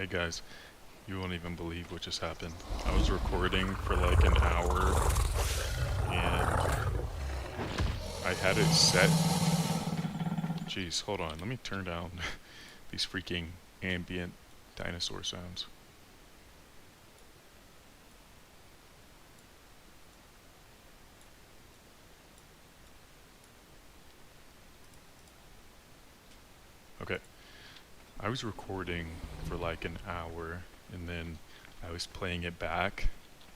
Hey guys, you won't even believe what just happened. I was recording for like an hour and I had it set. Jeez, hold on. Let me turn down these freaking ambient dinosaur sounds. Okay, I was recording for like an hour and then I was playing it back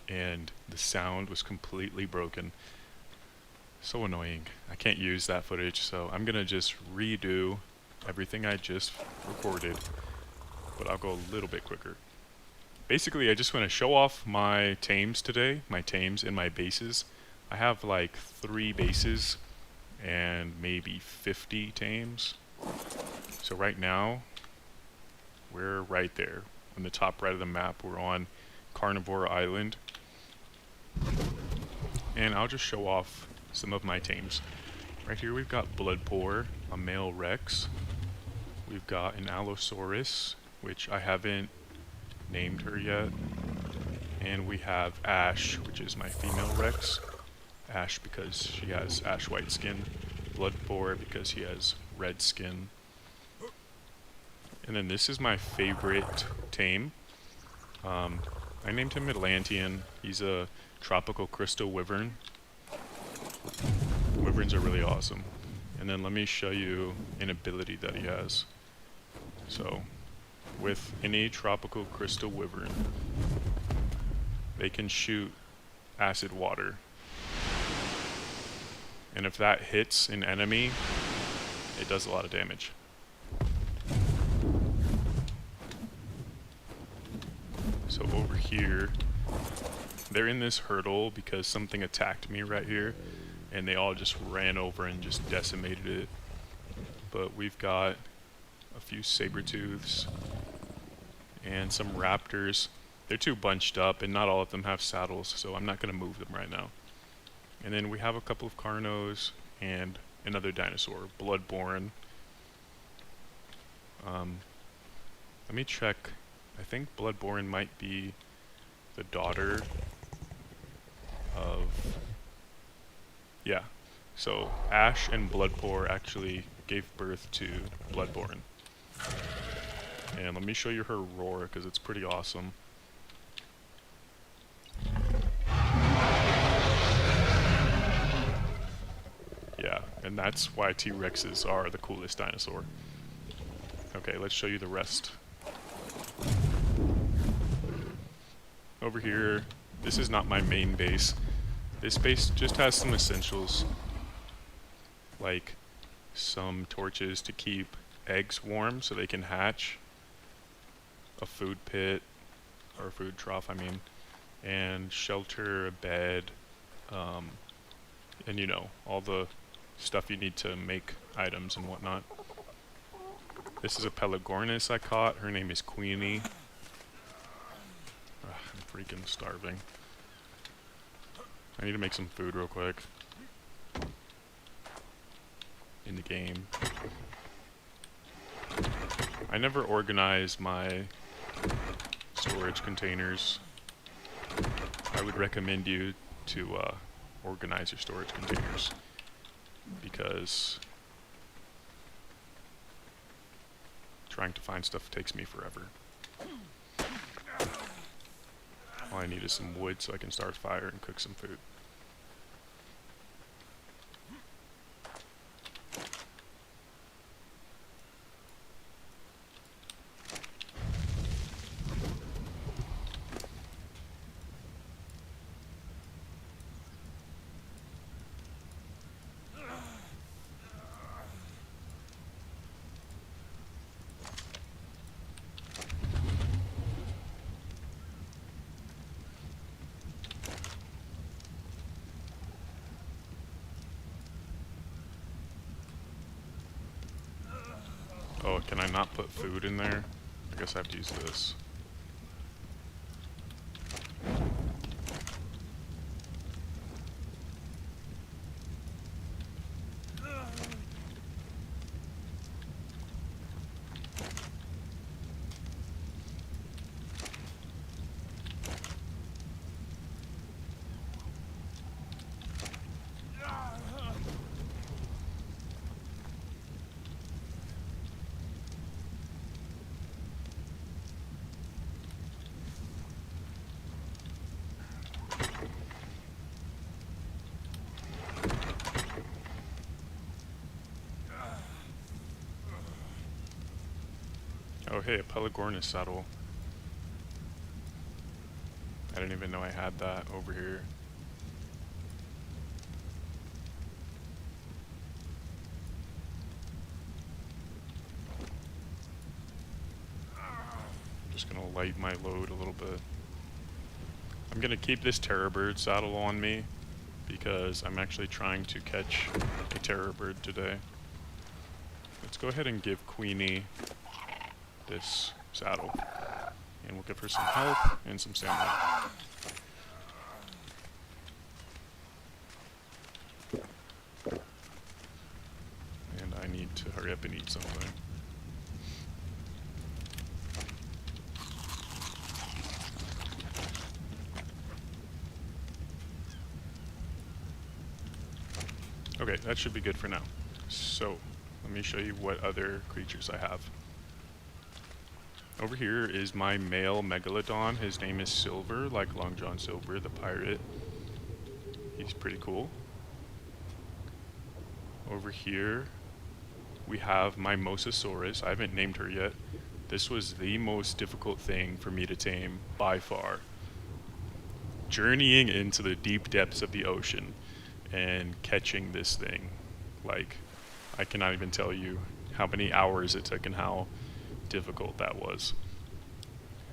and the sound was completely broken. So annoying. I can't use that footage, so I'm gonna just redo everything I just recorded, but I'll go a little bit quicker. Basically, I just want to show off my tames today, my tames and my bases. I have like 3 bases and maybe 50 tames. So right now, we're right there. On the top right of the map, we're on Carnivore Island. And I'll just show off some of my tames. Right here we've got Bloodpour, a male Rex. We've got an Allosaurus, which I haven't named her yet. And we have Ash, which is my female Rex. Ash because she has ash white skin. Bloodpour because he has red skin. And then this is my favorite tame. I named him Atlantean. He's a tropical crystal wyvern. Wyverns are really awesome. And then let me show you an ability that he has. So, with any tropical crystal wyvern, they can shoot acid water. And if that hits an enemy, it does a lot of damage. So over here, they're in this hurdle because something attacked me right here, and they all just ran over and just decimated it. But we've got a few saber-tooths and some raptors. They're too bunched up, and not all of them have saddles, so I'm not going to move them right now. And then we have a couple of Carnos and another dinosaur, Bloodborne. Let me check. I think Bloodborne might be the daughter of... Yeah. So Ash and Bloodpour actually gave birth to Bloodborne. And let me show you her roar, because it's pretty awesome. Yeah, and that's why T-Rexes are the coolest dinosaur. Okay, let's show you the rest. Over here, this is not my main base. This base just has some essentials, like some torches to keep eggs warm so they can hatch, a food pit, or a food trough, I mean, and shelter, a bed, and you know, all the stuff you need to make items and whatnot. This is a Pelagornis I caught. Her name is Queenie. Ugh, I'm freaking starving. I need to make some food real quick. In the game. I never organize my storage containers. I would recommend you to organize your storage containers, because trying to find stuff takes me forever. All I need is some wood so I can start a fire and cook some food. Oh, can I not put food in there? I guess I have to use this. Oh hey, a Pelagornis saddle. I didn't even know I had that over here. I'm just gonna light my load a little bit. I'm gonna keep this terror bird saddle on me because I'm actually trying to catch a terror bird today. Let's go ahead and give Queenie this saddle. And we'll give her some health and some stamina. And I need to hurry up and eat something. Okay, that should be good for now. So, let me show you what other creatures I have. Over here is my male megalodon. His name is Silver, like Long John Silver, the pirate. He's pretty cool. Over here, we have my Mosasaurus. I haven't named her yet. This was the most difficult thing for me to tame by far. Journeying into the deep depths of the ocean and catching this thing. Like, I cannot even tell you how many hours it took and how difficult that was.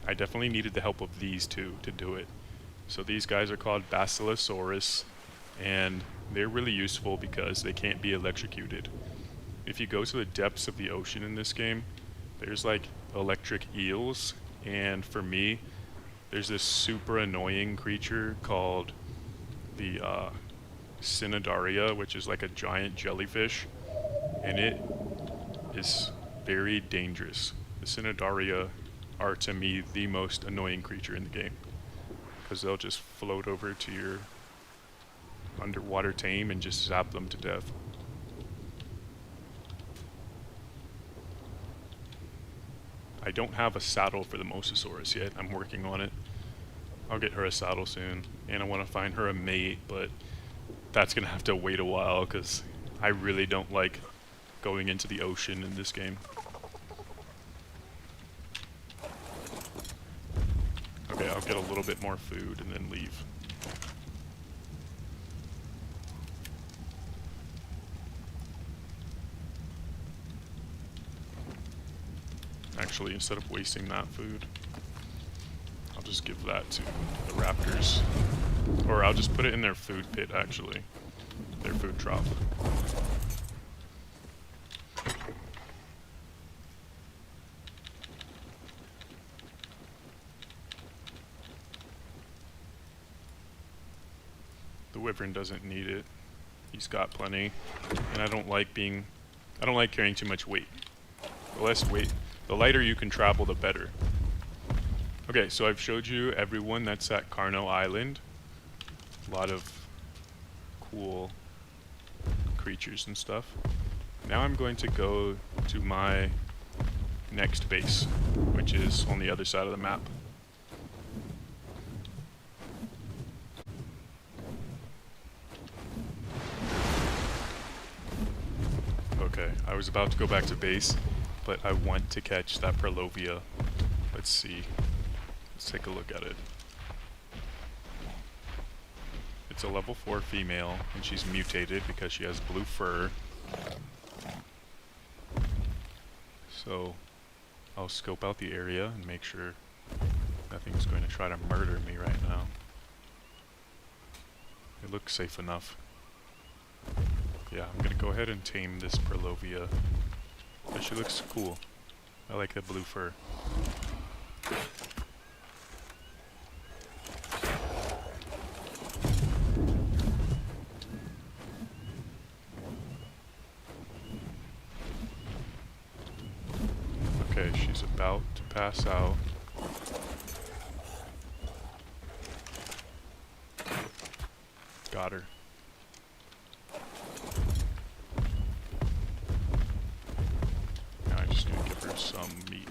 I definitely needed the help of these two to do it. So these guys are called Basilosaurus, and they're really useful because they can't be electrocuted. If you go to the depths of the ocean in this game, there's like electric eels, and for me, there's this super annoying creature called the Cnidaria, which is like a giant jellyfish, and it is very dangerous. The Cnidaria are to me the most annoying creature in the game because they'll just float over to your underwater tame and just zap them to death. I don't have a saddle for the Mosasaurus yet. I'm working on it. I'll get her a saddle soon, and I want to find her a mate, but that's gonna have to wait a while because I really don't like going into the ocean in this game. Okay, I'll get a little bit more food and then leave. Actually, instead of wasting that food, I'll just give that to the raptors. Or I'll just put it in their food pit, actually. Their food drop. The wyvern doesn't need it. He's got plenty. And I don't like carrying too much weight. The less weight, the lighter you can travel, the better. Okay, so I've showed you everyone that's at Carno Island. A lot of cool creatures and stuff. Now I'm going to go to my next base, which is on the other side of the map. Okay, I was about to go back to base, but I want to catch that Perlovia. Let's see. Let's take a look at it. It's a level 4 female, and she's mutated because she has blue fur. So, I'll scope out the area and make sure nothing's going to try to murder me right now. It looks safe enough. Yeah, I'm gonna go ahead and tame this Perlovia. But she looks cool. I like the blue fur. Okay, she's about to pass out. Got her. Now I just need to give her some meat.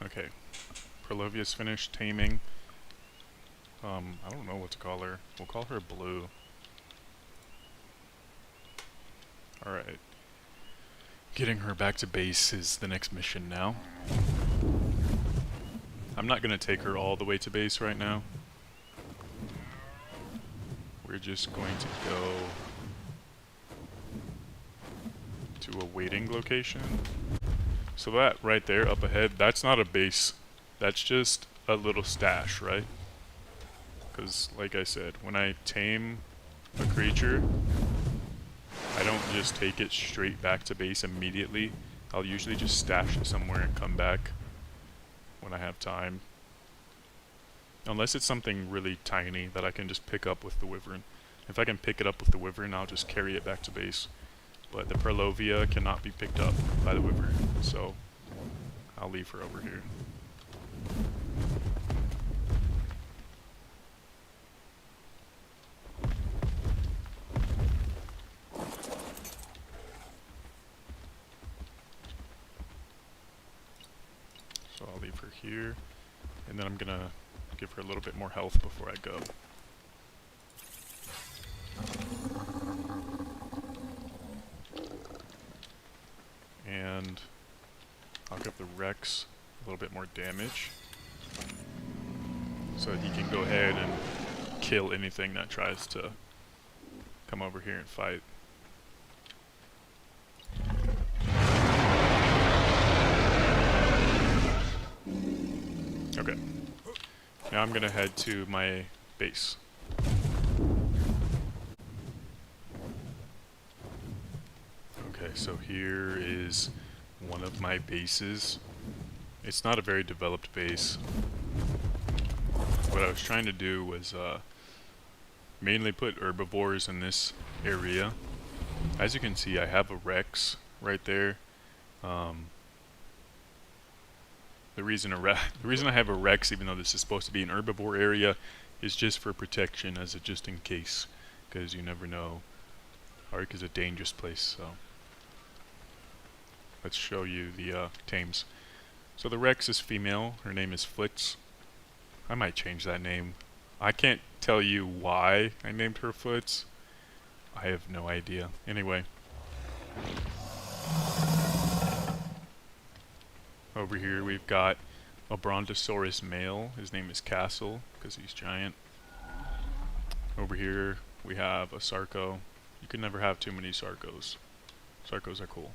Okay, Perlovia's finished taming. I don't know what to call her. We'll call her Blue. Alright. Getting her back to base is the next mission now. I'm not going to take her all the way to base right now. We're just going to go to a waiting location. So that right there up ahead, that's not a base. That's just a little stash, right? Because like I said, when I tame a creature, I don't just take it straight back to base immediately. I'll usually just stash it somewhere and come back when I have time. Unless it's something really tiny that I can just pick up with the Wyvern. If I can pick it up with the Wyvern, I'll just carry it back to base. But the Perlovia cannot be picked up by the Wyvern, so I'll leave her over here. So I'll leave her here, and then I'm gonna give her a little bit more health before I go. And I'll give the Rex a little bit more damage so that he can go ahead and kill anything that tries to come over here and fight. Okay. Now I'm gonna head to my base. Okay, so here is one of my bases. It's not a very developed base. What I was trying to do was mainly put herbivores in this area. As you can see, I have a Rex right there. The reason I have a Rex, even though this is supposed to be an herbivore area, is just for protection, as a just in case, because you never know. ARK is a dangerous place, so let's show you the Tames. So the Rex is female. Her name is Flitz. I might change that name. I can't tell you why I named her Flitz. I have no idea. Anyway. Over here we've got a Brontosaurus male. His name is Castle, because he's giant. Over here we have a Sarco. You can never have too many Sarcos. Sarcos are cool.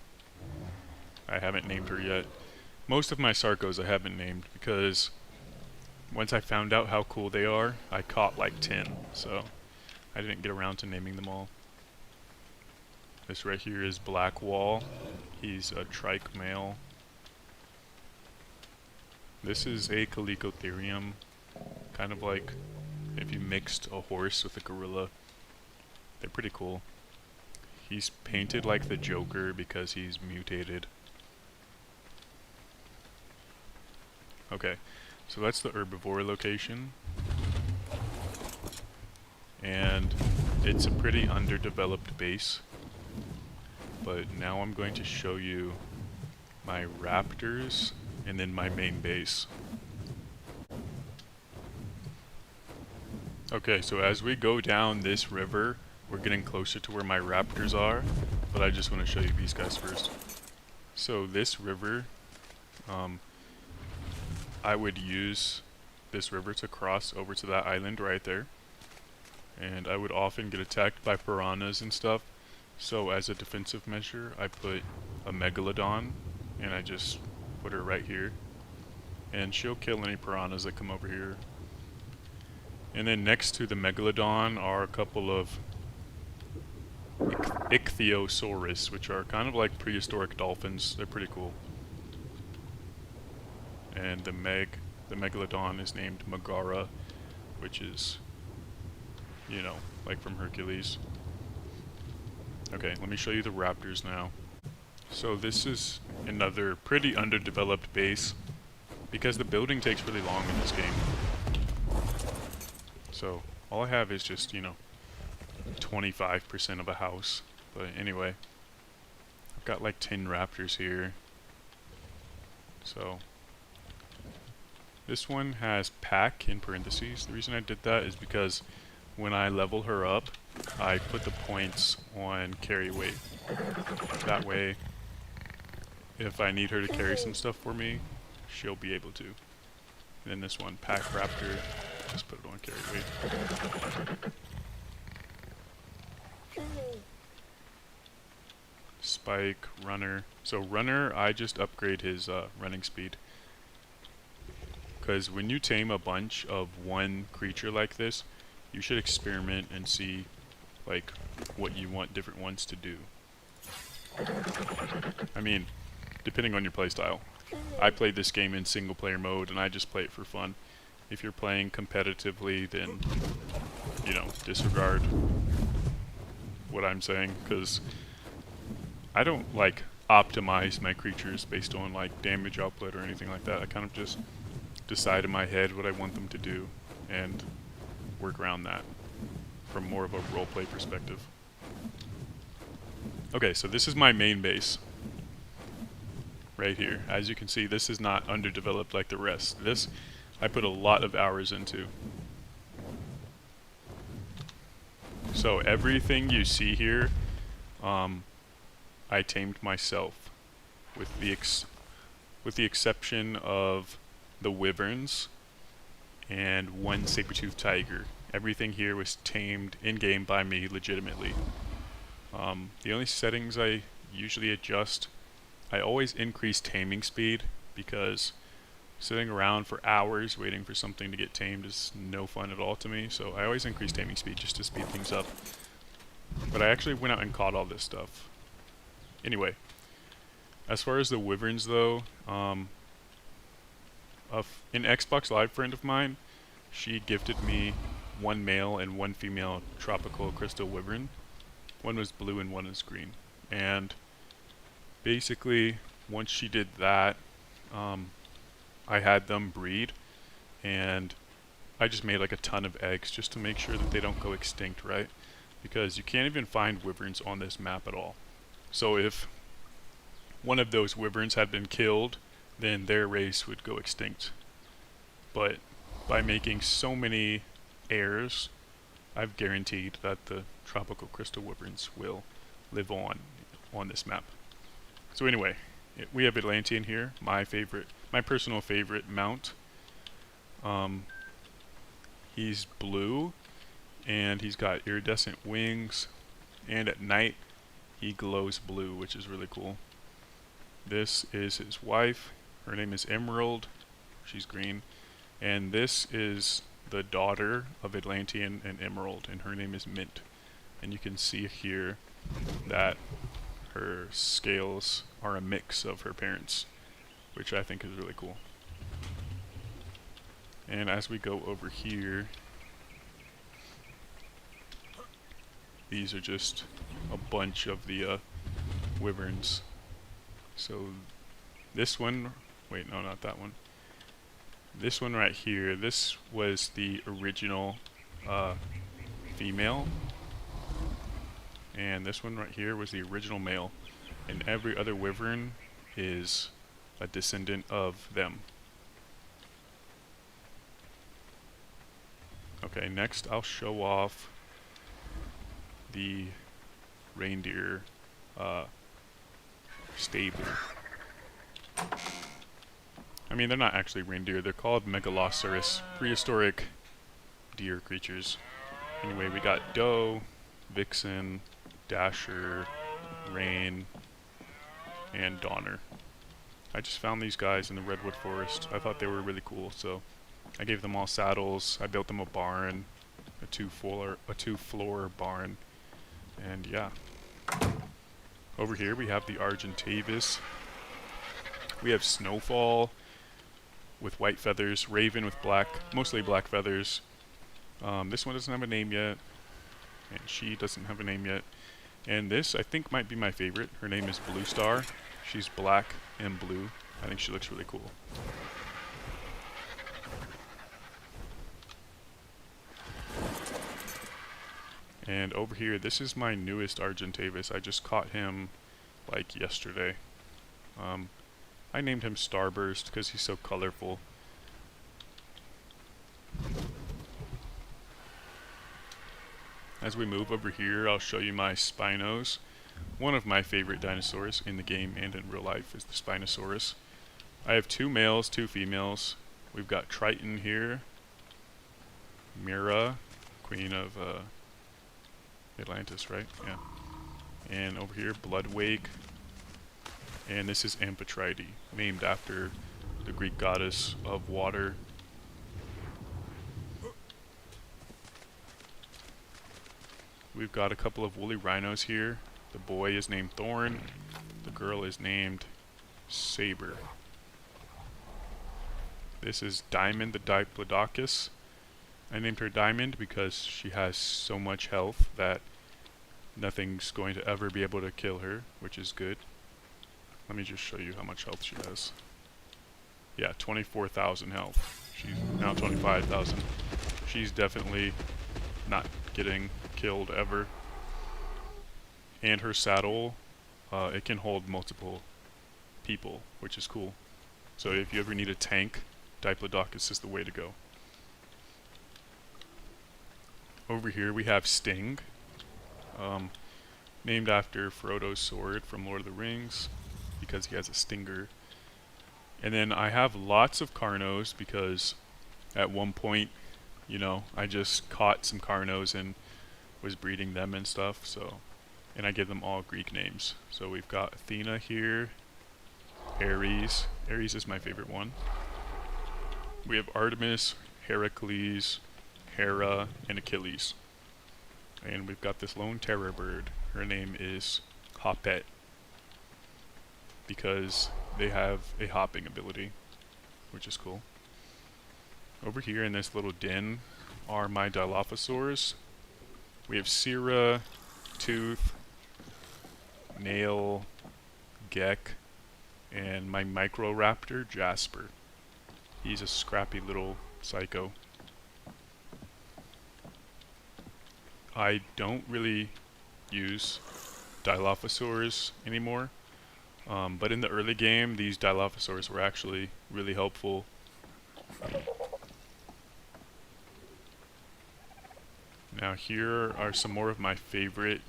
I haven't named her yet. Most of my Sarcos I haven't named because once I found out how cool they are, I caught like 10, so I didn't get around to naming them all. This right here is Blackwall. He's a trike male. This is a Calicotherium, kind of like if you mixed a horse with a gorilla. They're pretty cool. He's painted like the Joker because he's mutated. Okay, so that's the herbivore location. And it's a pretty underdeveloped base. But now I'm going to show you my raptors and then my main base. Okay, so as we go down this river, we're getting closer to where my raptors are, but I just want to show you these guys first. So this river, I would use this river to cross over to that island right there. And I would often get attacked by piranhas and stuff. So as a defensive measure, I put a Megalodon, and I just put her right here. And she'll kill any piranhas that come over here. And then next to the Megalodon are a couple of Ichthyosaurus, which are kind of like prehistoric dolphins. They're pretty cool. And the Megalodon is named Megara, which is, you know, like from Hercules. Okay, let me show you the raptors now. So this is another pretty underdeveloped base, because the building takes really long in this game. So all I have is just, you know, 25% of a house. But anyway, I've got like 10 raptors here. So This one has pack in parentheses. The reason I did that is because when I level her up, I put the points on carry weight. That way, if I need her to carry some stuff for me, she'll be able to. And then this one, pack raptor, just put it on carry weight. Spike, runner. So runner, I just upgrade his running speed. Because when you tame a bunch of one creature like this, you should experiment and see like what you want different ones to do. I mean, depending on your playstyle. I played this game in single player mode and I just play it for fun. If you're playing competitively, then, you know, disregard what I'm saying, because I don't like optimize my creatures based on like damage output or anything like that. I kind of just decide in my head what I want them to do and work around that from more of a roleplay perspective. Okay, so this is my main base. Right here. As you can see, this is not underdeveloped like the rest. This I put a lot of hours into. So everything you see here, I tamed myself, with the exception of the wyverns and one saber-toothed tiger. Everything here was tamed in-game by me legitimately. The only settings I usually adjust, I always increase taming speed, because sitting around for hours waiting for something to get tamed is no fun at all to me, so I always increase taming speed just to speed things up. But I actually went out and caught all this stuff. Anyway, as far as the wyverns though, an Xbox Live friend of mine, she gifted me one male and one female tropical crystal wyvern. One was blue and one is green. And basically, once she did that, I had them breed, and I just made like a ton of eggs just to make sure that they don't go extinct, right? Because you can't even find wyverns on this map at all. So if one of those wyverns had been killed, then their race would go extinct. But by making so many heirs, I've guaranteed that the tropical crystal wyverns will live on this map. So anyway, we have Atlantean here, my personal favorite mount. He's blue, and he's got iridescent wings, and at night he glows blue, which is really cool. This is his wife. Her name is Emerald. She's green. And this is the daughter of Atlantean and Emerald, and her name is Mint. And you can see here that her scales are a mix of her parents, which I think is really cool. And as we go over here, these are just a bunch of the wyverns. So this one, wait, no, not that one. This one right here, this was the original female. And this one right here was the original male. And every other wyvern is a descendant of them. Okay, next I'll show off the reindeer stable. I mean, they're not actually reindeer, they're called Megaloceros, prehistoric deer creatures. Anyway, we got Doe, Vixen, Dasher, Rain, and Donner. I just found these guys in the redwood forest. I thought they were really cool, so I gave them all saddles. I built them a barn, a two-floor barn, and yeah. Over here we have the Argentavis. We have Snowfall with white feathers, Raven with black, mostly black feathers. This one doesn't have a name yet, and she doesn't have a name yet. And this, I think, might be my favorite. Her name is Blue Star. She's black and blue. I think she looks really cool. And over here, this is my newest Argentavis. I just caught him like yesterday. I named him Starburst because he's so colorful. As we move over here, I'll show you my Spinos. One of my favorite dinosaurs in the game and in real life is the Spinosaurus. I have 2 males, 2 females. We've got Triton here, Mira, queen of Atlantis, right? Yeah. And over here, Bloodwake. And this is Amphitrite, named after the Greek goddess of water. We've got a couple of woolly rhinos here. The boy is named Thorn. The girl is named Saber. This is Diamond the Diplodocus. I named her Diamond because she has so much health that nothing's going to ever be able to kill her, which is good. Let me just show you how much health she has. Yeah, 24,000 health. She's now 25,000. She's definitely not getting killed ever. And her saddle, it can hold multiple people, which is cool. So if you ever need a tank, Diplodocus is the way to go. Over here we have Sting, named after Frodo's sword from Lord of the Rings, because he has a stinger. And then I have lots of Carnos because at one point, you know, I just caught some Carnos and was breeding them and stuff, so, and I give them all Greek names. So we've got Athena here, Ares. Ares is my favorite one. We have Artemis, Heracles, Hera, and Achilles. And we've got this lone terror bird. Her name is Hoppet, because they have a hopping ability, which is cool. Over here in this little den are my Dilophosaurs. We have Syrah, Tooth, Nail, Gek, and my Microraptor, Jasper. He's a scrappy little psycho. I don't really use Dilophosaurs anymore, but in the early game, these Dilophosaurs were actually really helpful. Now here are some more of my favorite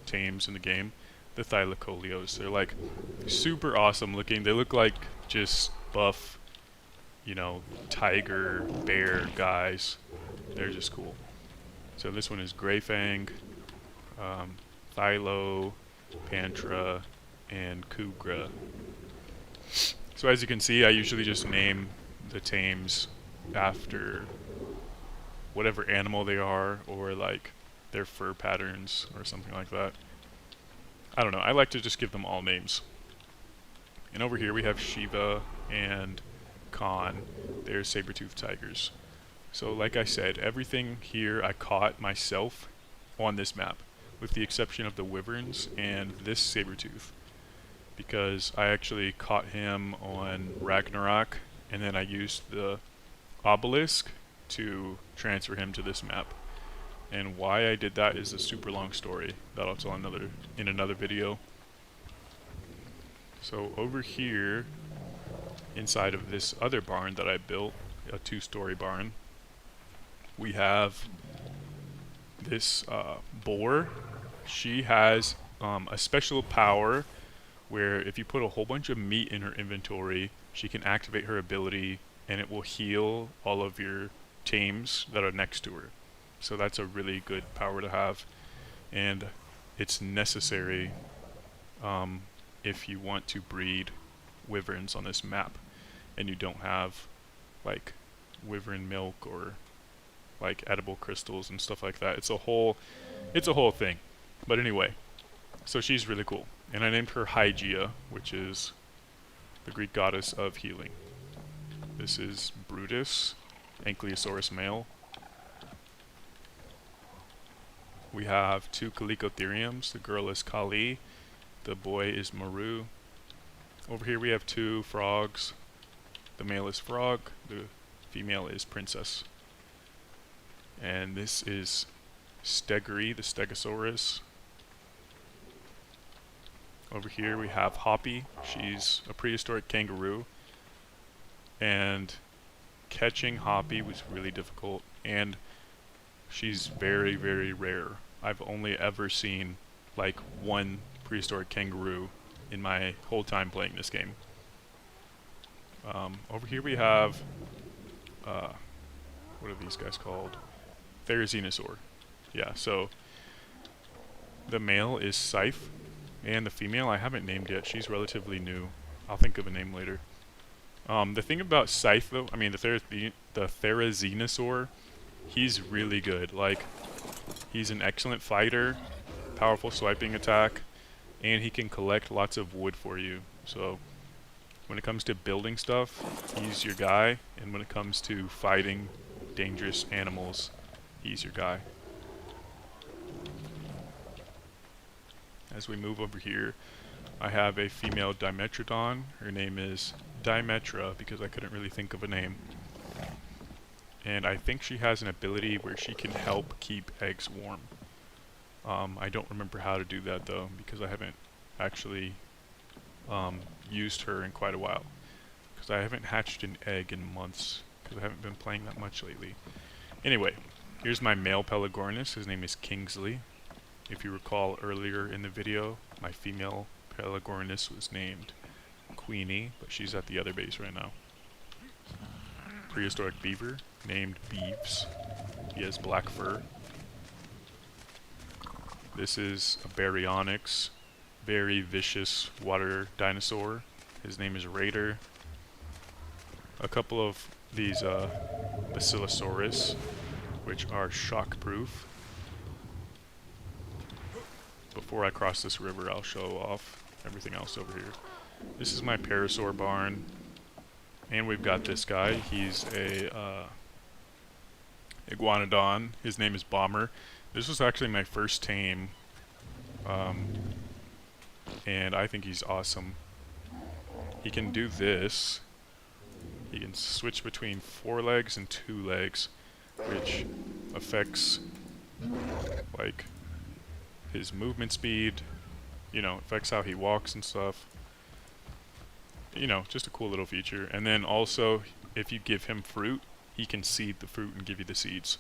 tames in the game, the Thylacoleos. They're like super awesome looking. They look like just buff, you know, tiger, bear guys. They're just cool. So this one is Greyfang, Thylo, Pantra, and Kugra. So as you can see, I usually just name the tames after whatever animal they are, or like their fur patterns or something like that. I don't know, I like to just give them all names. And over here we have Shiva and Khan. They're saber-toothed tigers. So like I said, everything here I caught myself on this map, with the exception of the wyverns and this saber-tooth, because I actually caught him on Ragnarok, and then I used the obelisk to transfer him to this map. And why I did that is a super long story that I'll tell in another video. So over here, inside of this other barn that I built, a 2-story barn, we have this boar. She has a special power where if you put a whole bunch of meat in her inventory, she can activate her ability and it will heal all of your tames that are next to her. So that's a really good power to have, and it's necessary if you want to breed wyverns on this map and you don't have like wyvern milk or like edible crystals and stuff like that. It's a whole thing. But anyway, so she's really cool. And I named her Hygeia, which is the Greek goddess of healing. This is Brutus, Ankylosaurus male. We have 2 Calicotheriums. The girl is Kali, the boy is Maru. Over here we have 2 frogs. The male is Frog, the female is Princess. And this is Stegri, the Stegosaurus. Over here we have Hoppy. She's a prehistoric kangaroo. And catching Hoppy was really difficult. And she's very, very rare. I've only ever seen like one prehistoric kangaroo in my whole time playing this game. Over here we have, what are these guys called? Therizinosaur. Yeah, so the male is Scythe, and the female I haven't named yet. She's relatively new. I'll think of a name later. The thing about Scythe, though, I mean the Therizinosaur, he's really good. Like, he's an excellent fighter, powerful swiping attack, and he can collect lots of wood for you. So when it comes to building stuff, he's your guy, and when it comes to fighting dangerous animals, he's your guy. As we move over here, I have a female Dimetrodon. Her name is Dimetra because I couldn't really think of a name. And I think she has an ability where she can help keep eggs warm. I don't remember how to do that though, because I haven't actually used her in quite a while. Because I haven't hatched an egg in months, because I haven't been playing that much lately. Anyway, here's my male Pelagornis. His name is Kingsley. If you recall earlier in the video, my female Pelagornis was named Queenie, but she's at the other base right now. Prehistoric beaver named Beeves. He has black fur. This is a Baryonyx, very vicious water dinosaur. His name is Raider. A couple of these Basilosaurus, which are shock-proof. Before I cross this river, I'll show off everything else over here. This is my Parasaur barn. And we've got this guy. He's a Iguanodon. His name is Bomber. This was actually my first tame. And I think he's awesome. He can do this. He can switch between 4 legs and 2 legs, which affects like his movement speed, you know, affects how he walks and stuff. You know, just a cool little feature. And then also, if you give him fruit, he can seed the fruit and give you the seeds.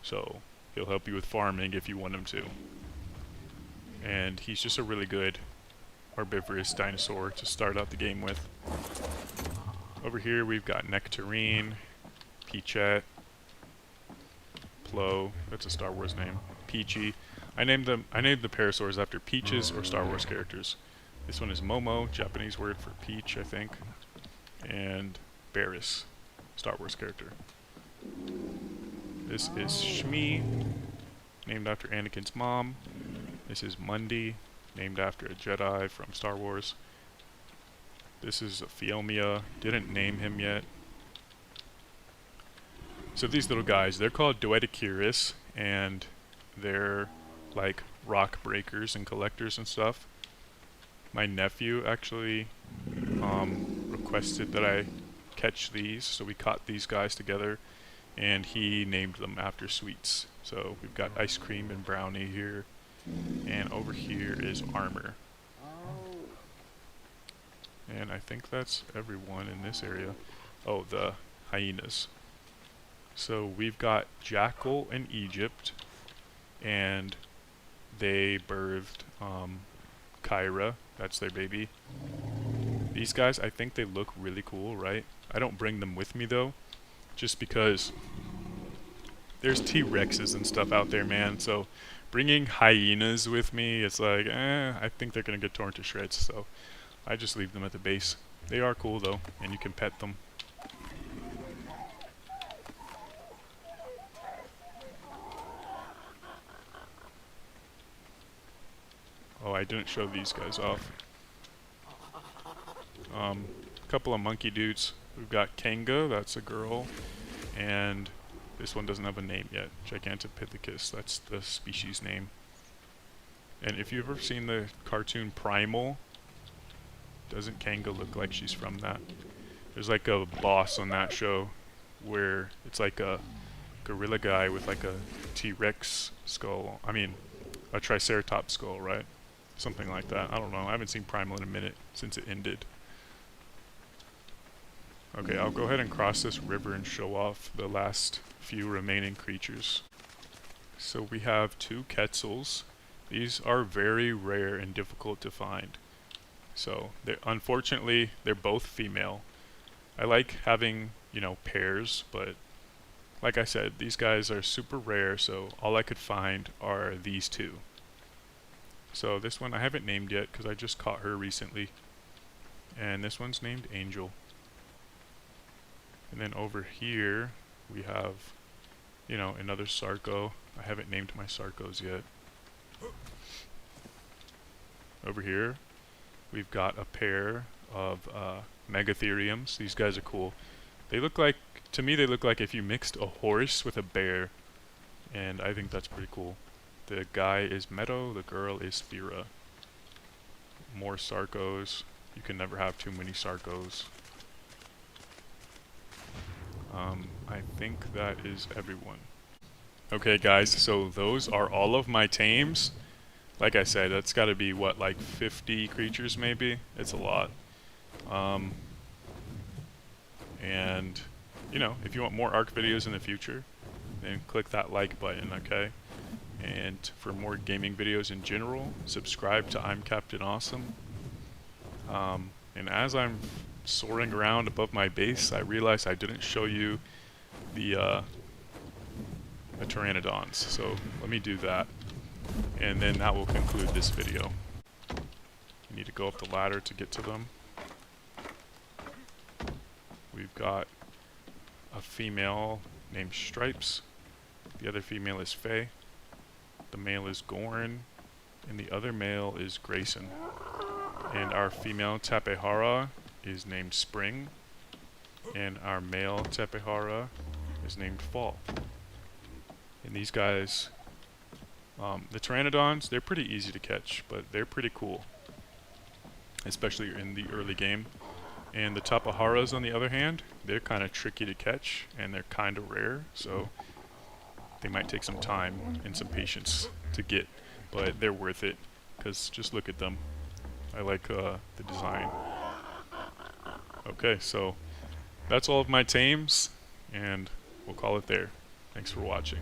So he'll help you with farming if you want him to. And he's just a really good herbivorous dinosaur to start out the game with. Over here we've got Nectarine, Peachette, Plo, that's a Star Wars name, Peachy. I named the Parasaurs after Peaches or Star Wars characters. This one is Momo, Japanese word for peach, I think. And Barris, Star Wars character. This is Shmi, named after Anakin's mom. This is Mundi, named after a Jedi from Star Wars. This is a Phiomia, didn't name him yet. So these little guys, they're called Dueticuris, and they're like rock breakers and collectors and stuff. My nephew actually requested that I catch these, so we caught these guys together, and he named them after sweets. So we've got ice cream and brownie here, and over here is armor. And I think that's everyone in this area. Oh, the hyenas. So we've got Jackal in Egypt, and they birthed Kyra. That's their baby. These guys, I think they look really cool, right? I don't bring them with me though, just because there's T-Rexes and stuff out there, man. So bringing hyenas with me, it's like, I think they're gonna get torn to shreds. So I just leave them at the base. They are cool though, and you can pet them. Oh, I didn't show these guys off. A couple of monkey dudes. We've got Kanga, that's a girl, and this one doesn't have a name yet. Gigantopithecus, that's the species name. And if you've ever seen the cartoon Primal, doesn't Kanga look like she's from that? There's like a boss on that show where it's like a gorilla guy with like a T-Rex skull. I mean, a Triceratops skull, right? Something like that. I don't know. I haven't seen Primal in a minute since it ended. Okay, I'll go ahead and cross this river and show off the last few remaining creatures. So we have two Quetzals. These are very rare and difficult to find. So unfortunately, they're both female. I like having, pairs, but like I said, these guys are super rare, so all I could find are these two. So this one I haven't named yet because I just caught her recently. And this one's named Angel. And then over here we have, another Sarco. I haven't named my Sarcos yet. Over here we've got a pair of Megatheriums. These guys are cool. They look like, to me they look like if you mixed a horse with a bear, and I think that's pretty cool. The guy is Meadow, the girl is Thera. More Sarcos. You can never have too many Sarcos. I think that is everyone. Okay guys, so those are all of my tames. Like I said, that's gotta be what, like 50 creatures maybe? It's a lot. And, if you want more ARK videos in the future, then click that like button, okay? And for more gaming videos in general, subscribe to I'm Captain Awesome. And as I'm soaring around above my base, I realized I didn't show you the Pteranodons, so let me do that. And then that will conclude this video. You need to go up the ladder to get to them. We've got a female named Stripes. The other female is Faye. The male is Gorn. And the other male is Grayson. And our female Tapehara is named Spring. And our male Tapehara is named Fall. And these guys, the Pteranodons, they're pretty easy to catch, but they're pretty cool. Especially in the early game. And the Tapaharas, on the other hand, they're kind of tricky to catch, and they're kind of rare, so they might take some time and some patience to get, but they're worth it, because just look at them. I like the design. Okay, so that's all of my tames, and we'll call it there. Thanks for watching.